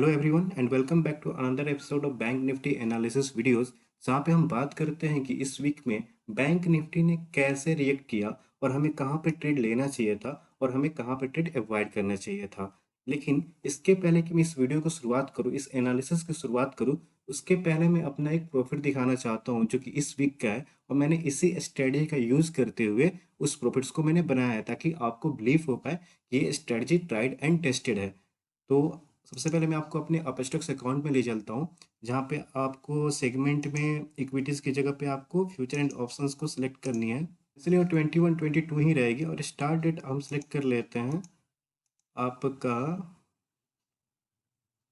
Hello everyone and welcome back to another episode of bank nifty analysis videos. जहाँ पे हम बात करते हैं कि इस वीक में बैंक निफ्टी ने कैसे रिएक्ट किया और हमें कहाँ पे ट्रेड लेना चाहिए था और हमें कहाँ पे ट्रेड अवॉइड करना चाहिए था। लेकिन इसके पहले कि मैं इस वीडियो को शुरुआत करूँ, इस एनालिसिस की शुरुआत करूँ, उसके पहले मैं अपना एक प्रॉफिट दिखाना चाहता हूँ जो कि इस वीक का है और मैंने इसी स्ट्रेटजी का यूज़ करते हुए उस प्रॉफिट्स को मैंने बनाया है ताकि आपको बिलीव हो पाए कि ये स्ट्रेटजी ट्राइड एंड टेस्टेड है। तो सबसे पहले मैं आपको अपने अपस्टॉक्स अकाउंट में ले चलता हूँ, जहाँ पे आपको सेगमेंट में इक्विटीज़ की जगह पे आपको फ्यूचर एंड ऑप्शंस को सिलेक्ट करनी है। इसलिए वो 21-22 ही रहेगी और स्टार्ट डेट हम सिलेक्ट कर लेते हैं। आपका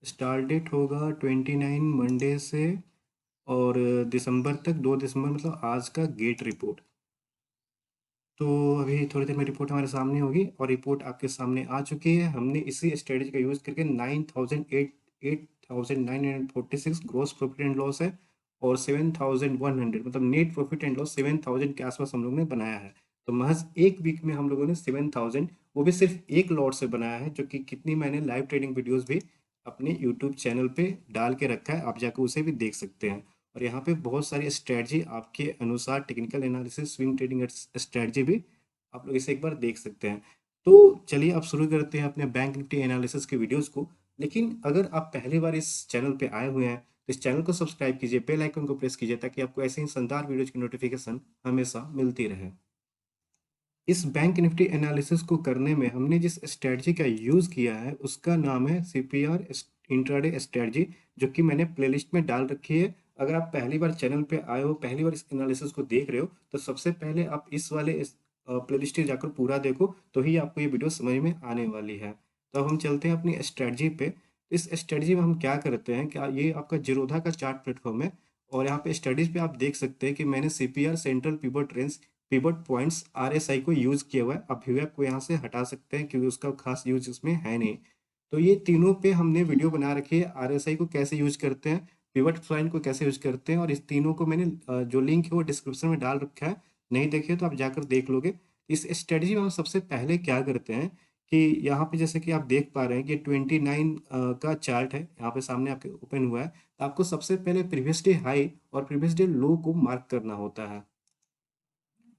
स्टार्ट डेट होगा 29 मंडे से और दिसंबर तक 2 दिसंबर, मतलब आज का गेट रिपोर्ट। तो अभी थोड़ी देर में रिपोर्ट हमारे सामने होगी और रिपोर्ट आपके सामने आ चुकी है। हमने इसी स्ट्रेटजी का यूज़ करके 9,946 ग्रोस प्रॉफिट एंड लॉस है और 7,100 मतलब नेट प्रॉफिट एंड लॉस 7,000 के आसपास हम लोगों ने बनाया है। तो महज एक वीक में हम लोगों ने 7,000, वो भी सिर्फ एक लॉट से बनाया है, जो कि कितनी मैंने लाइव ट्रेडिंग वीडियोस भी अपने यूट्यूब चैनल पे डाल के रखा है, आप जाकर उसे भी देख सकते हैं। और यहाँ पे बहुत सारी स्ट्रेटजी आपके अनुसार technical analysis, swing trading strategy भी आप लोग इसे एक बार देख सकते हैं। तो चलिए अब शुरू करते हैं अपने बैंक निफ्टी एनालिसिस के वीडियोस को। लेकिन अगर आप पहली बार इस चैनल पे आए हुए हैं तो इस चैनल को सब्सक्राइब कीजिए, बेल आइकन को प्रेस कीजिए ताकि आपको ऐसे ही शानदार वीडियोज की नोटिफिकेशन हमेशा मिलती रहे। इस बैंक निफ्टी एनालिसिस को करने में हमने जिस स्ट्रेटजी का यूज़ किया है उसका नाम है सीपीआर इंट्राडे स्ट्रेटजी, जो कि मैंने प्लेलिस्ट में डाल रखी है। अगर आप पहली बार चैनल पे आए हो, पहली बार इस एनालिसिस को देख रहे हो, तो सबसे पहले आप इस वाले प्लेलिस्ट में जाकर पूरा देखो, तो ही आपको ये वीडियो समझ में आने वाली है। तो अब हम चलते हैं अपनी स्ट्रेटजी पे। इस स्ट्रेटजी में हम क्या करते हैं कि ये आपका जीरोधा का चार्ट प्लेटफॉर्म है और यहाँ पे स्टडीज पे आप देख सकते हैं कि मैंने CPR central pivot range pivot points RSI को यूज़ किया हुआ है। आप वीवैप को यहाँ से हटा सकते हैं क्योंकि उसका खास यूज इसमें है नहीं। तो ये तीनों पे हमने वीडियो बना रखी है, आरएसआई को कैसे यूज करते हैं, पिवट पॉइंट को कैसे यूज करते हैं, और इस तीनों को मैंने जो लिंक है वो डिस्क्रिप्शन में डाल रखा है। नहीं देखे तो आप जाकर देख लोगे। इस स्ट्रेटजी में हम सबसे पहले क्या करते हैं कि यहाँ पे जैसे कि आप देख पा रहे हैं कि 29 का चार्ट है, यहाँ पे सामने आपके ओपन हुआ है। तो आपको सबसे पहले प्रीवियस डे हाई और प्रीवियस डे लो को मार्क करना होता है।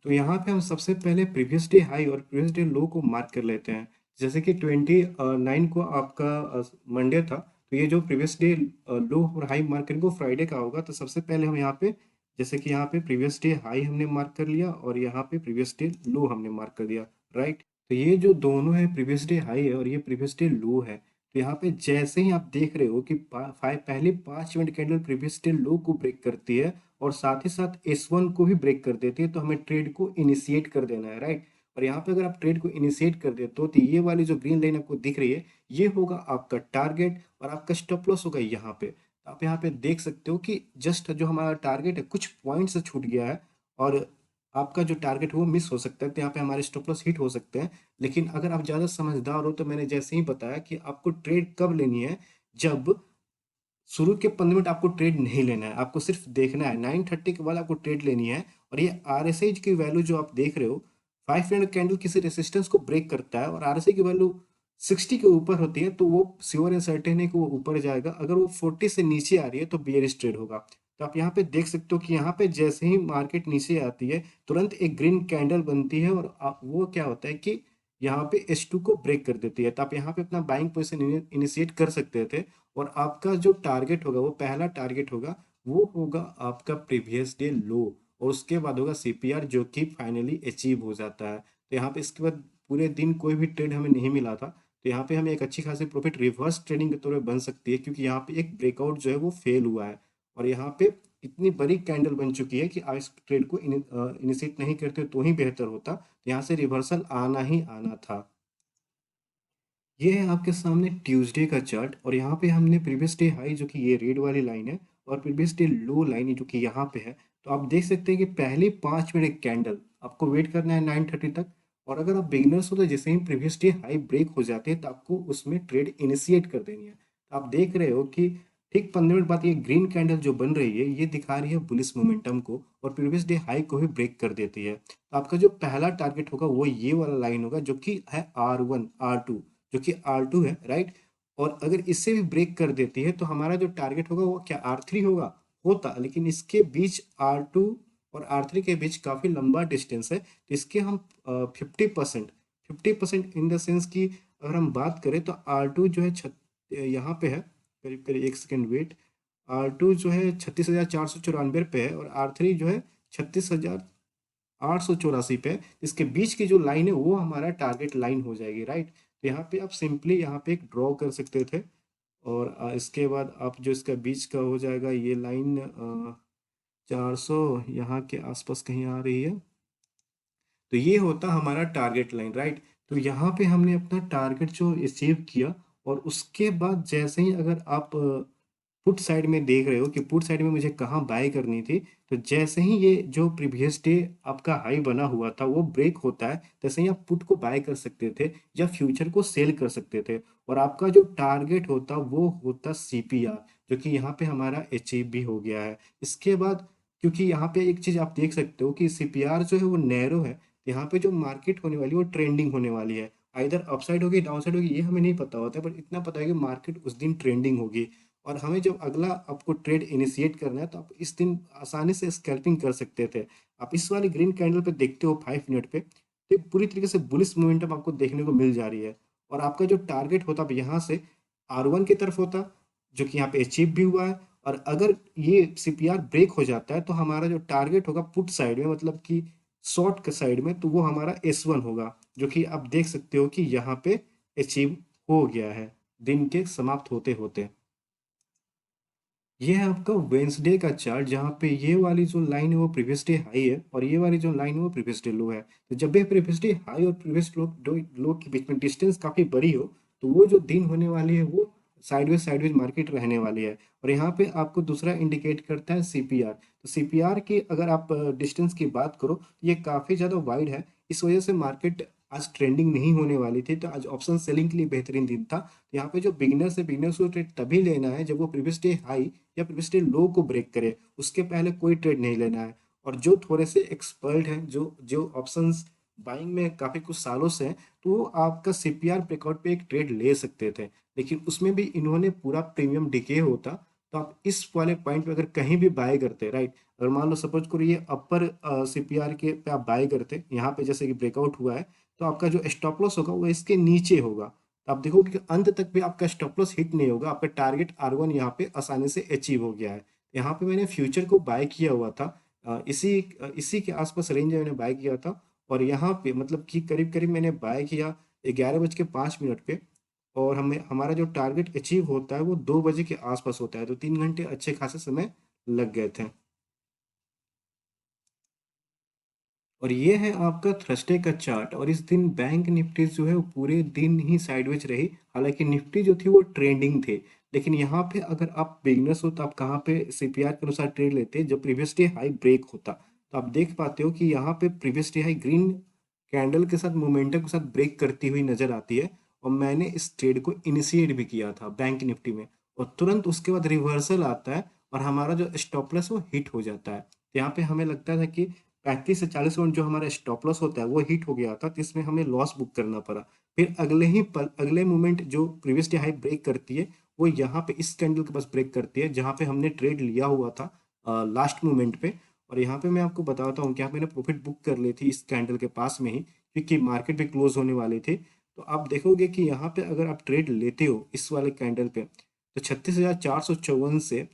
तो यहाँ पे हम सबसे पहले प्रीवियस डे हाई और प्रीवियस डे लो को मार्क कर लेते हैं। जैसे कि 29 को आपका मंडे था, तो ये जो प्रीवियस डे लो और हाई मार्क करेंगे वो फ्राइडे का होगा। तो सबसे पहले हम यहाँ पे, जैसे कि यहाँ पे प्रीवियस डे हाई हमने मार्क कर लिया और यहाँ पे प्रीवियस डे लो हमने मार्क कर दिया, राइट। तो ये जो दोनों है, प्रीवियस डे हाई है और ये प्रीवियस डे लो है। तो यहाँ पे जैसे ही आप देख रहे हो कि पहले 5 मिनट कैंडल प्रीवियस डे लो को ब्रेक करती है और साथ ही साथ S1 को भी ब्रेक कर देती है, तो हमें ट्रेड को इनिशिएट कर देना है, राइट। और यहाँ पे अगर आप ट्रेड को इनिशिएट कर देते हो तो ये वाली जो ग्रीन लाइन आपको दिख रही है, ये होगा आपका टारगेट और आपका स्टॉप लॉस होगा यहाँ पे। आप यहाँ पे देख सकते हो कि जस्ट जो हमारा टारगेट है कुछ पॉइंट से छूट गया है और आपका जो टारगेट है वो मिस हो सकता है, तो यहाँ पे हमारे स्टॉप लॉस हिट हो सकते हैं। लेकिन अगर आप ज़्यादा समझदार हो तो मैंने जैसे ही बताया कि आपको ट्रेड कब लेनी है, जब शुरू के 15 मिनट आपको ट्रेड नहीं लेना है, आपको सिर्फ देखना है 9:30 के बाद आपको ट्रेड लेनी है। और ये आरएसआई की वैल्यू जो आप देख रहे हो, 5 मिनट कैंडल किसी रेसिस्टेंस को ब्रेक करता है और आरएसआई की वैल्यू 60 के ऊपर होती है तो वो श्योर एंड सर्टेन है कि वो ऊपर जाएगा। अगर वो 40 से नीचे आ रही है तो बियरिश ट्रेड होगा। तो आप यहाँ पे देख सकते हो कि यहाँ पे जैसे ही मार्केट नीचे आती है तुरंत एक ग्रीन कैंडल बनती है और वो क्या होता है कि यहाँ पे H2 को ब्रेक कर देती है। तो आप यहाँ पे अपना बाइंग पोजिशन इनिशिएट कर सकते थे और आपका जो टारगेट होगा, वो पहला टारगेट होगा, वो होगा आपका प्रीवियस डे लो और उसके बाद होगा सीपीआर जो कि फाइनली अचीव हो जाता है। तो यहाँ पे इसके बाद पूरे दिन कोई भी ट्रेड हमें नहीं मिला था, तो यहाँ पे हमें एक अच्छी खासी प्रॉफिट रिवर्स ट्रेडिंग के तौर पे बन सकती है क्योंकि यहाँ पे एक ब्रेकआउट जो है वो फेल हुआ है और यहाँ पे इतनी बड़ी कैंडल बन चुकी है कि आप इस ट्रेड को इनिशिएट नहीं करते तो ही बेहतर होता। तो यहाँ से रिवर्सल आना ही आना था। ये है आपके सामने ट्यूसडे का चार्ट और यहाँ पे हमने प्रीवियस डे हाई जो कि ये रेड वाली लाइन है और प्रीवियस डे लो लाइन जो कि यहाँ पे है। तो आप देख सकते हैं कि पहले 5 मिनट कैंडल आपको वेट करना है 9:30 तक और अगर आप बिगिनर्स हो तो जैसे ही प्रीवियस डे हाई ब्रेक हो जाते हैं तो आपको उसमें ट्रेड इनिशिएट कर देनी है। तो आप देख रहे हो कि ठीक 15 मिनट बाद ये ग्रीन कैंडल जो बन रही है ये दिखा रही है बुलिश मोमेंटम को और प्रीवियस डे हाई को भी ब्रेक कर देती है। तो आपका जो पहला टारगेट होगा वो ये वाला लाइन होगा जो कि है R1 R2, जो कि R2 है, राइट। और अगर इससे भी ब्रेक कर देती है तो हमारा जो टारगेट होगा वो क्या R3 होता, लेकिन इसके बीच R2 और R3 के बीच काफी लंबा डिस्टेंस है, तो इसके हम 50% इन द सेंस कि अगर हम बात करें तो R2 जो है यहाँ पे है, करीब करीब एक सेकेंड वेट, R2 जो है 36,494 पे है और R3 जो है 36,884 पे है। इसके बीच की जो लाइन है वो हमारा टारगेट लाइन हो जाएगी, राइट। तो यहाँ पे आप सिंपली यहाँ पे एक ड्रॉ कर सकते थे और इसके बाद आप जो इसका बीच का हो जाएगा ये लाइन 400 यहाँ के आसपास कहीं आ रही है, तो ये होता हमारा टारगेट लाइन, राइट। तो यहाँ पे हमने अपना टारगेट जो अचीव किया और उसके बाद जैसे ही अगर आप पुट साइड में देख रहे हो कि पुट साइड में मुझे कहाँ बाय करनी थी, तो जैसे ही ये जो प्रीवियस डे आपका हाई बना हुआ था वो ब्रेक होता है, तैसे ही आप पुट को बाय कर सकते थे या फ्यूचर को सेल कर सकते थे और आपका जो टारगेट होता वो होता CPR, जो कि यहाँ पे हमारा अचीव भी हो गया है। इसके बाद क्योंकि यहाँ पे एक चीज आप देख सकते हो कि CPR जो है वो नैरो है, यहाँ पे जो मार्केट होने वाली है वो ट्रेंडिंग होने वाली है, आइदर अपसाइड होगी डाउन साइड होगी ये हमें नहीं पता होता है, बट इतना पता है कि मार्केट उस दिन ट्रेंडिंग होगी और हमें जब अगला आपको ट्रेड इनिशिएट करना है तो आप इस दिन आसानी से स्कैल्पिंग कर सकते थे। आप इस वाली ग्रीन कैंडल पे देखते हो 5 मिनट पे, तो एक पूरी तरीके से बुलिश मोमेंटम आपको देखने को मिल जा रही है और आपका जो टारगेट होता अब यहाँ से R1 की तरफ होता, जो कि यहाँ पे अचीव भी हुआ है। और अगर ये CPR ब्रेक हो जाता है तो हमारा जो टारगेट होगा पुट साइड में, मतलब कि शॉर्ट के साइड में, तो वो हमारा S1 होगा, जो कि आप देख सकते हो कि यहाँ पे अचीव हो गया है दिन के समाप्त होते होते। ये है आपका वेंसडे का चार्ट, जहाँ पे ये वाली जो लाइन है वो प्रीवियस डे हाई है और ये वाली जो लाइन है वो प्रीवियस डे लो है। तो जब भी प्रीवियस डे हाई और प्रीवियस लो के बीच में डिस्टेंस काफी बड़ी हो तो वो जो दिन होने वाली है वो साइडवेज मार्केट रहने वाली है। और यहाँ पे आपको दूसरा इंडिकेट करता है CPR। तो CPR की अगर आप डिस्टेंस की बात करो तो ये काफी ज्यादा वाइड है, इस वजह से मार्केट आज ट्रेंडिंग नहीं होने वाली थी, तो आज ऑप्शन सेलिंग के लिए बेहतरीन दिन था। तो यहाँ पे जो बिगिनर्स है, बिगिनर्स को ट्रेड तभी लेना है जब वो प्रीवियस डे हाई या प्रीवियस डे लो को ब्रेक करे, उसके पहले कोई ट्रेड नहीं लेना है। और जो थोड़े से एक्सपर्ट हैं, जो जो ऑप्शंस बाइंग में काफी कुछ सालों से हैं, तो वो आपका CPR ब्रेकआउट पे एक ट्रेड ले सकते थे, लेकिन उसमें भी इन्होंने पूरा प्रीमियम डिके होता। तो आप इस वाले पॉइंट पे अगर कहीं भी बाय करते, राइट, अगर मान लो सपोज करो ये अपर CPR के पे आप बाय करते यहाँ पे जैसे कि ब्रेकआउट हुआ है, तो आपका जो स्टॉप लॉस होगा वो इसके नीचे होगा, तो आप देखोगे कि अंत तक भी आपका स्टॉप लॉस हिट नहीं होगा, आपका टारगेट R1 यहाँ पे आसानी से अचीव हो गया है। यहाँ पे मैंने फ्यूचर को बाय किया हुआ था, इसी के आसपास रेंज में मैंने बाय किया था और यहाँ पे मतलब कि करीब करीब मैंने बाय किया 11:05 पे और हमें हमारा जो टारगेट अचीव होता है वो 2 बजे के आसपास होता है, तो 3 घंटे अच्छे खासे समय लग गए थे। और ये है आपका थर्सडे का चार्ट और इस दिन बैंक निफ्टी जो है वो पूरे दिन ही साइडवेज रही, हालांकि निफ्टी जो थी वो ट्रेंडिंग थे। लेकिन यहाँ पे अगर आप बिगनर्स हो तो आप कहाँ पे CPR के अनुसार ट्रेड लेते जब प्रीवियस डे हाई ब्रेक होता, तो आप देख पाते हो कि यहाँ पे previous day high green candle के साथ मोमेंटम के साथ ब्रेक करती हुई नजर आती है और मैंने इस ट्रेड को इनिशिएट भी किया था बैंक निफ्टी में और तुरंत उसके बाद रिवर्सल आता है और हमारा जो स्टॉप लॉस वो हिट हो जाता है। तो यहाँ पे हमें लगता था कि 35 से 40 पॉइंट जो हमारा स्टॉप लॉस होता है वो हिट हो गया था, तो इसमें हमें लॉस बुक करना पड़ा। फिर अगले ही पल अगले मोमेंट जो प्रीवियस डे हाई ब्रेक करती है वो यहाँ पे इस कैंडल के पास ब्रेक करती है जहाँ पे हमने ट्रेड लिया हुआ था लास्ट मोमेंट पे। और यहाँ पे मैं आपको बताता हूँ कि यहाँ मैंने प्रॉफिट बुक कर ली थी इस कैंडल के पास में ही, क्योंकि मार्केट भी क्लोज होने वाली थी। तो आप देखोगे कि यहाँ पे अगर आप ट्रेड लेते हो इस वाले कैंडल पे तो 36,454 से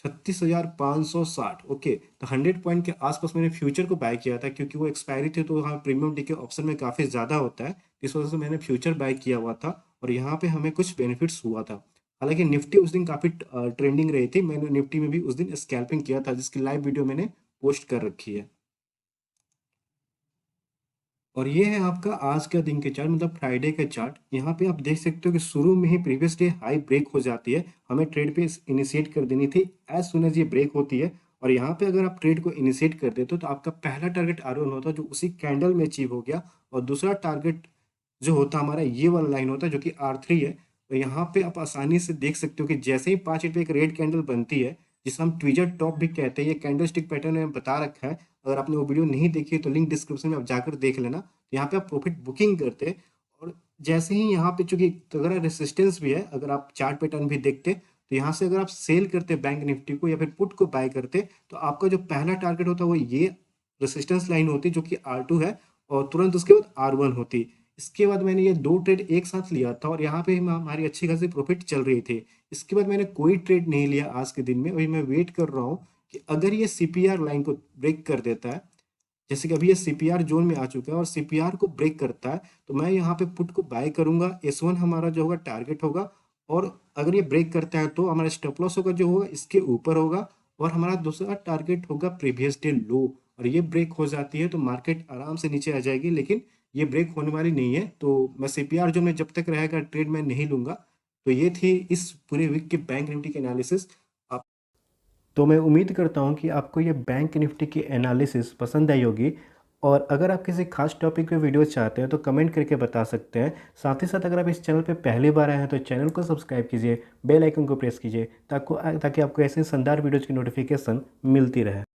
36,560, ओके, तो 100 पॉइंट के आसपास मैंने फ्यूचर को बाय किया था क्योंकि वो एक्सपायरी थी, तो वहाँ प्रीमियम डे के ऑप्शन में काफ़ी ज़्यादा होता है, इस वजह से मैंने फ्यूचर बाय किया हुआ था और यहाँ पे हमें कुछ बेनिफिट्स हुआ था। हालांकि निफ्टी उस दिन काफ़ी ट्रेंडिंग रही थी, मैंने निफ्टी में भी उस दिन स्कैल्पिंग किया था जिसकी लाइव वीडियो मैंने पोस्ट कर रखी है। और ये है आपका आज का दिन के चार्ट, मतलब फ्राइडे का चार्ट। यहाँ पे आप देख सकते हो कि शुरू में ही प्रीवियस डे हाई ब्रेक हो जाती है, हमें ट्रेड पे इनिशिएट कर देनी थी एज सुन एज ये ब्रेक होती है। और यहाँ पे अगर आप ट्रेड को इनिशिएट कर देते हो तो आपका पहला टारगेट R1 होता है जो उसी कैंडल में अचीव हो गया और दूसरा टारगेट जो होता हमारा ये वाला लाइन होता है जो कि R3 है। तो यहाँ पे आप आसानी से देख सकते हो कि जैसे ही 5 मिनट पे एक रेड कैंडल बनती है जिसे हम ट्विजर टॉप भी कहते हैं, ये कैंडल स्टिक पैटर्न में बता रखा है, अगर आपने वो वीडियो नहीं देखी है तो लिंक डिस्क्रिप्शन में आप जाकर देख लेना। तो यहाँ पे आप प्रॉफिट बुकिंग करते और जैसे ही यहाँ पे चूंकि तगड़ा रेसिस्टेंस भी है, अगर आप चार्ट पैटर्न भी देखते तो यहाँ से अगर आप सेल करते बैंक निफ्टी को या फिर पुट को बाय करते, तो आपका जो पहला टारगेट होता वो ये रेसिस्टेंस लाइन होती जो कि R2 है, और तुरंत उसके बाद R1 होती। इसके बाद मैंने ये दो ट्रेड एक साथ लिया था और यहाँ पे हमारी अच्छी खासी प्रॉफिट चल रही थी। इसके बाद मैंने कोई ट्रेड नहीं लिया आज के दिन में, अभी मैं वेट कर रहा हूँ कि अगर ये सीपीआर लाइन को ब्रेक कर देता है, जैसे कि अभी ये सीपीआर जोन में आ चुका है और सीपीआर को ब्रेक करता है, तो मैं यहाँ पे पुट को बाय करूंगा। S1 हमारा जो होगा टारगेट होगा, और अगर ये ब्रेक करता है तो हमारा स्टॉप लॉस होगा जो होगा इसके ऊपर होगा, और हमारा दूसरा टारगेट होगा प्रीवियस डे लो। और ये ब्रेक हो जाती है तो मार्केट आराम से नीचे आ जाएगी, लेकिन ये ब्रेक होने वाली नहीं है, तो मैं सीपीआर जोन में जब तक रहेगा ट्रेड मैं नहीं लूंगा। तो ये थी इस पूरे वीक के बैंक निफ्टी के एनालिसिस। तो मैं उम्मीद करता हूँ कि आपको ये बैंक निफ्टी की एनालिसिस पसंद आई होगी, और अगर आप किसी खास टॉपिक पे वीडियो चाहते हैं तो कमेंट करके बता सकते हैं। साथ ही साथ अगर आप इस चैनल पे पहली बार आए हैं तो चैनल को सब्सक्राइब कीजिए, बेल आइकन को प्रेस कीजिए, ताकि आपको ऐसे शानदार वीडियोज़ की नोटिफिकेशन मिलती रहे।